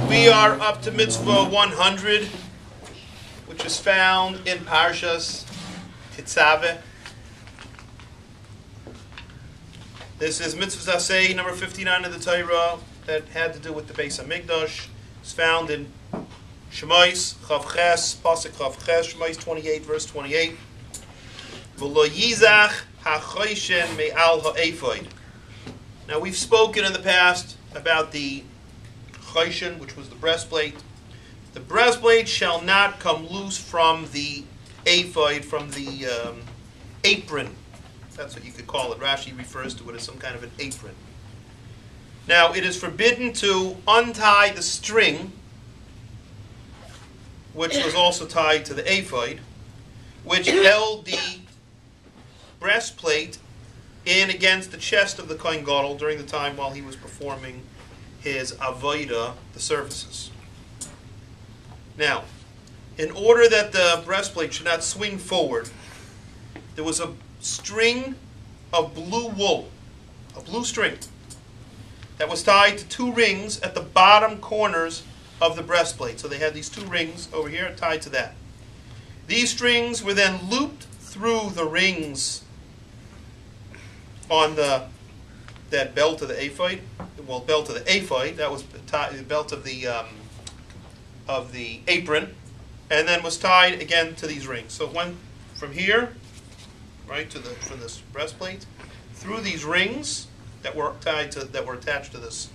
We are up to Mitzvah 100, which is found in Parshas Tetzaveh. This is Mitzvah Zasei, number 59 of the Torah, that had to do with the Beis HaMikdash. It's found in Shemais, Chav Ches, Pasuk Chav Ches, Shemais 28, verse 28. V'lo yizach ha'choyshen me'al ha'ephod. Now we've spoken in the past about the choyshen, which was the breastplate. The breastplate shall not come loose from the ephod, from the apron. That's what you could call it. Rashi refers to it as some kind of an apron. Now, it is forbidden to untie the string, which was also tied to the ephod, which held the breastplate in against the chest of the Kohen Gadol during the time while he was performing his avodah, the services. Now, in order that the breastplate should not swing forward, there was a string of blue wool, a blue string, that was tied to two rings at the bottom corners of the breastplate. So they had these two rings over here tied to that. These strings were then looped through the rings on that belt of the ephod. Well, belt of the ephod, that was the belt of the apron, and then was tied again to these rings. So it went from here, right, from this breastplate, through these rings that were attached to this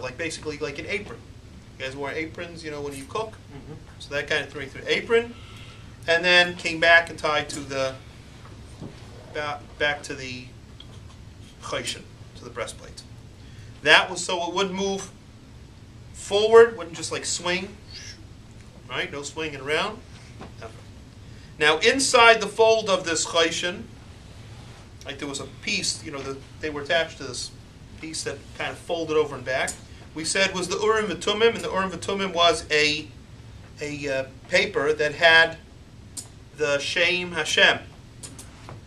like basically like an apron. You guys wear aprons, you know, when you cook. Mm-hmm. So that kind of through apron, and then came back and tied to the back to the choyshen, to the breastplate. That was so it wouldn't move forward, wouldn't just like swing, right? No swinging around. Never. Now, inside the fold of this choyshen, like there was a piece, you know, they were attached to this piece that kind of folded over and back. We said was the Urim V'Tumim, and the Urim V'Tumim was a paper that had the Shem Hashem,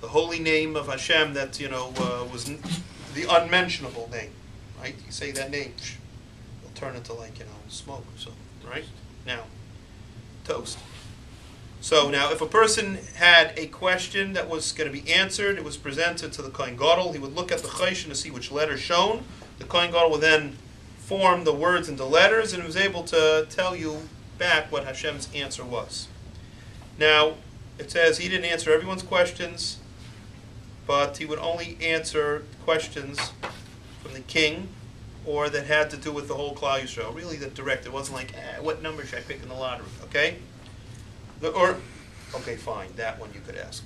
the holy name of Hashem that, you know, was the unmentionable name, right? You say that name, it'll turn into like, you know, smoke or something, right? Now, toast. So now, if a person had a question that was going to be answered, it was presented to the Kohen Gadol. He would look at the choyshen to see which letter shown. The Kohen Gadol would then form the words into letters, and he was able to tell you back what Hashem's answer was. Now, it says he didn't answer everyone's questions, but he would only answer questions from the king, or that had to do with the whole Klal Yisrael. Really, that direct. It wasn't like, what number should I pick in the lottery? Okay. Okay, fine, that one you could ask,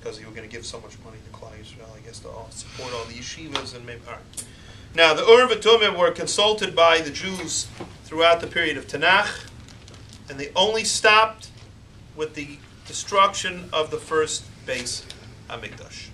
because you were going to give so much money to Klal Yisrael, I guess, to support all the yeshivas and maybe. All right. Now, the Urim V'Tumim were consulted by the Jews throughout the period of Tanakh, and they only stopped with the destruction of the first Beis HaMikdash.